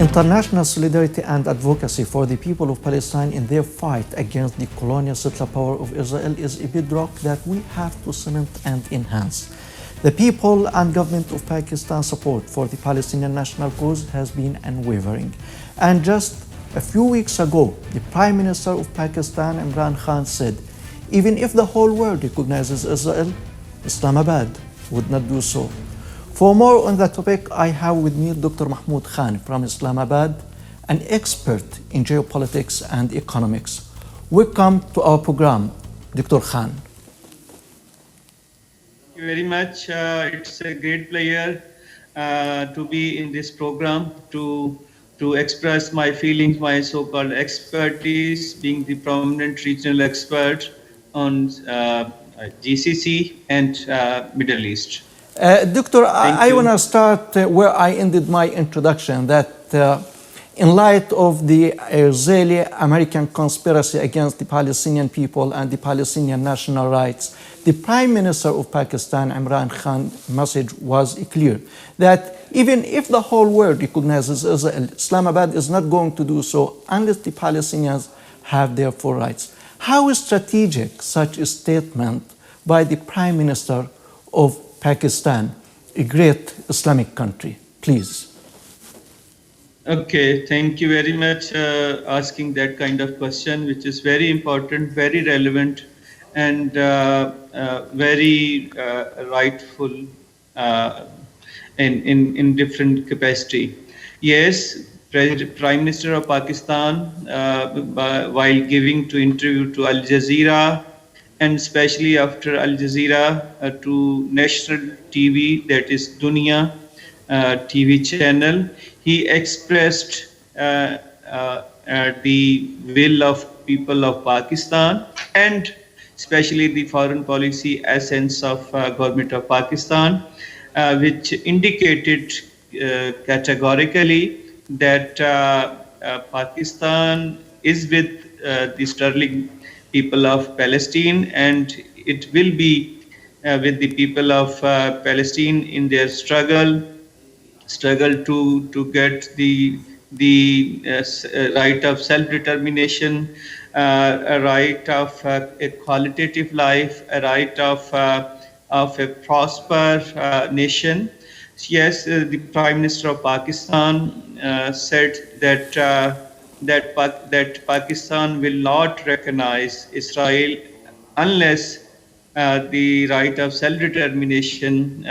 International solidarity and advocacy for the people of Palestine in their fight against the colonial settler power of Israel is a bedrock that we have to cement and enhance. The people and government of Pakistan's support for the Palestinian national cause has been unwavering. And just a few weeks ago, the Prime Minister of Pakistan, Imran Khan, said, even if the whole world recognizes Israel, Islamabad would not do so. For more on that topic, I have with me Dr. Mahmoud Khan from Islamabad, an expert in geopolitics and economics. Welcome to our program, Dr. Khan. Thank you very much. It's a great pleasure to be in this program to express my feelings, my so-called expertise, being the prominent regional expert on GCC and Middle East. Doctor, I want to start where I ended my introduction, that in light of the Israeli-American conspiracy against the Palestinian people and the Palestinian national rights, the Prime Minister of Pakistan, Imran Khan's message was clear, that even if the whole world recognizes Israel, Islamabad is not going to do so unless the Palestinians have their full rights. How is strategic such a statement by the Prime Minister of Pakistan, a great Islamic country? Please. Okay, thank you very much asking that kind of question, which is very important, very relevant, and very rightful in different capacity. Yes, Prime Minister of Pakistan, while giving to interview to Al Jazeera, and especially after Al Jazeera to national TV, that is Dunia TV channel, he expressed the will of people of Pakistan and especially the foreign policy essence of government of Pakistan, which indicated categorically that Pakistan is with the sterling people of Palestine, and it will be with the people of Palestine in their struggle to get the right of self-determination, a right of a qualitative life, a right of a prosper nation. Yes, the Prime Minister of Pakistan said that Pakistan will not recognize Israel unless the right of self-determination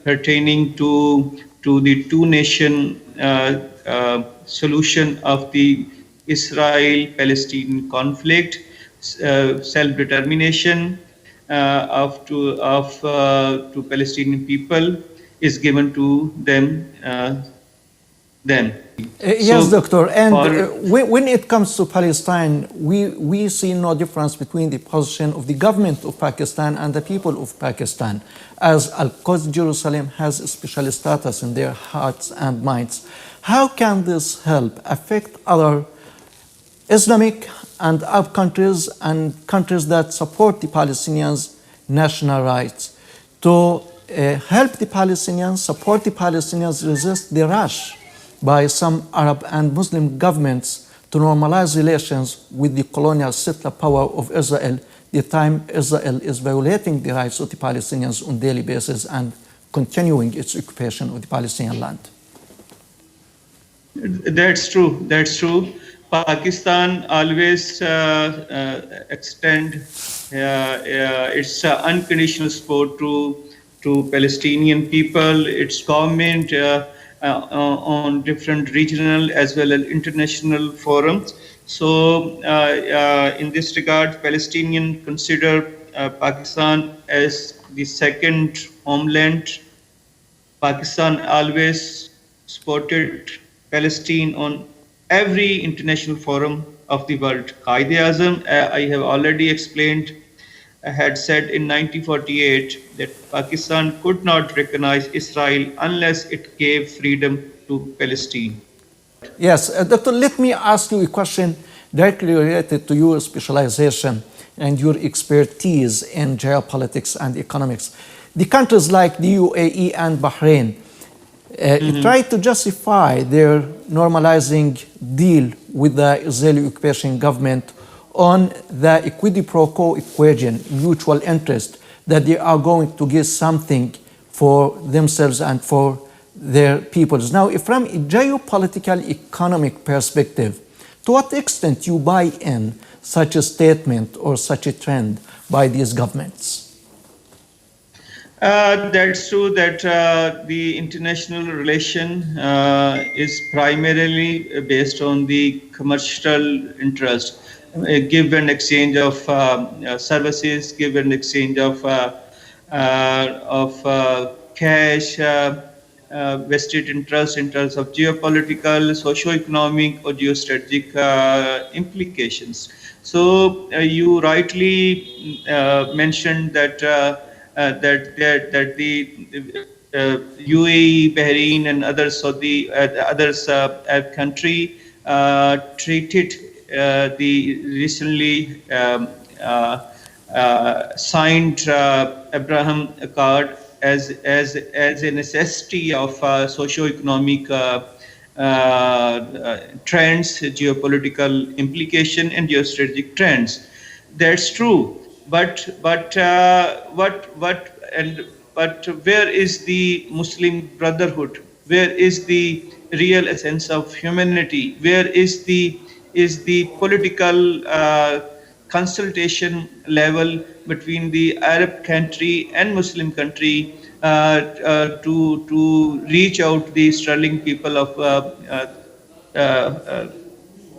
pertaining to the two-nation solution of the Israel-Palestinian conflict, self-determination to Palestinian people is given to them. Yes, Doctor. And when it comes to Palestine, we see no difference between the position of the government of Pakistan and the people of Pakistan, as Al-Quds Jerusalem has a special status in their hearts and minds. How can this help affect other Islamic and Arab countries and countries that support the Palestinians' national rights to help the Palestinians, support the Palestinians, resist the rush by some Arab and Muslim governments to normalize relations with the colonial settler power of Israel, the time Israel is violating the rights of the Palestinians on a daily basis and continuing its occupation of the Palestinian land? That's true. That's true. Pakistan always extend its unconditional support to Palestinian people, its government, on different regional as well as international forums. So in this regard, Palestinians consider Pakistan as the second homeland. Pakistan always supported Palestine on every international forum of the world. Qaid-e-Azam, I have already explained, had said in 1948 that Pakistan could not recognize Israel unless it gave freedom to Palestine. Yes, Doctor, let me ask you a question directly related to your specialization and your expertise in geopolitics and economics. The countries like the UAE and Bahrain, tried to justify their normalizing deal with the Israeli occupation government on the quid pro quo equation, mutual interest, that they are going to give something for themselves and for their peoples. Now, from a geopolitical economic perspective, to what extent you buy in such a statement or such a trend by these governments? That's true that the international relation is primarily based on the commercial interest, give and exchange of services, give and exchange of cash, vested interest in terms of geopolitical, socio-economic, or geostrategic implications. So you rightly mentioned that that the UAE, Bahrain, and others Saudi, Arab country treated the recently signed Abraham Accord as a necessity of socio-economic trends, geopolitical implication, and geostrategic trends. That's true. But where is the Muslim Brotherhood? Where is the real essence of humanity? Where is the political consultation level between the Arab country and Muslim country to reach out the struggling people of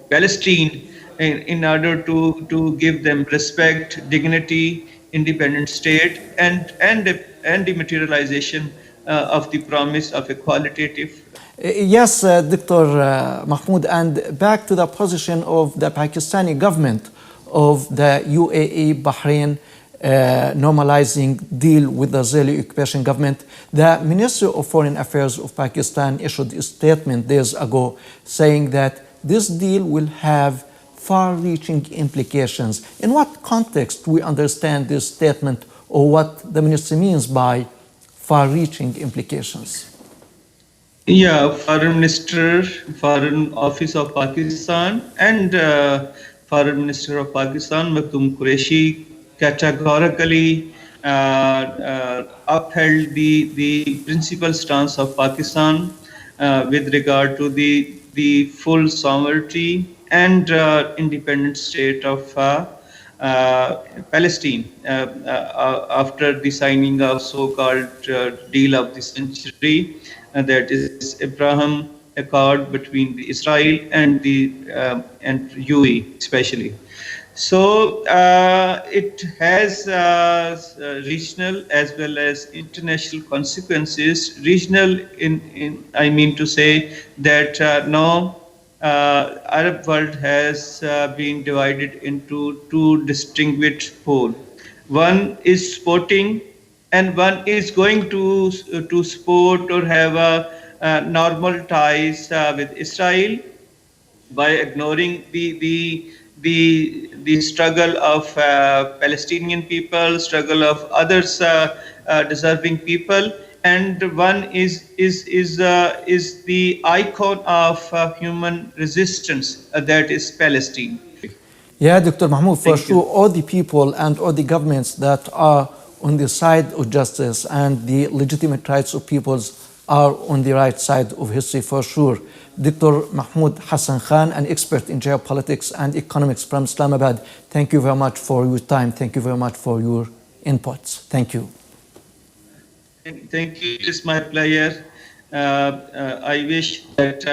Palestine in order to give them respect, dignity, independent state, and the materialization of the promise of a qualitative. Yes, Dr. Mahmoud, and back to the position of the Pakistani government of the UAE, Bahrain, normalizing deal with the Israeli occupation government. The Minister of Foreign Affairs of Pakistan issued a statement days ago saying that this deal will have far-reaching implications. In what context we understand this statement, or what the minister means by far-reaching implications? Yeah, Foreign Minister, Foreign Office of Pakistan, and Foreign Minister of Pakistan, Mahmoud Qureshi, categorically upheld the principal stance of Pakistan with regard to the full sovereignty and independent state of Palestine after the signing of so-called deal of the century, that is Abraham Accord between the Israel and the and UAE especially. So it has regional as well as international consequences. Regional, I mean to say that now Arab world has been divided into two distinguished poles. One is supporting, and one is going to support or have a normal ties with Israel by ignoring the struggle of Palestinian people, struggle of others deserving people, and one is the icon of human resistance, that is Palestine. Yeah, Dr. Mahmoud, for Thank sure, you. all the people and all the governments that are on the side of justice and the legitimate rights of peoples are on the right side of history, for sure. Dr. Mahmoud Hassan Khan, an expert in geopolitics and economics from Islamabad, thank you very much for your time. Thank you very much for your inputs. Thank you. Thank you. It's my pleasure. I wish that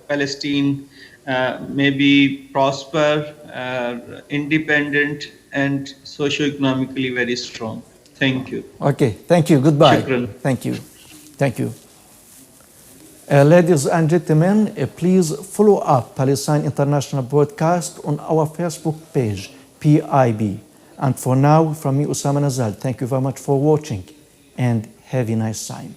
Palestine may be prosper, independent, and socio-economically very strong. Thank you. Okay, thank you. Goodbye. Shukran. Thank you. Thank you. Ladies and gentlemen, please follow up Palestine International Broadcast on our Facebook page, PIB. And for now, from me, Usama Nazal, thank you very much for watching and have a nice time.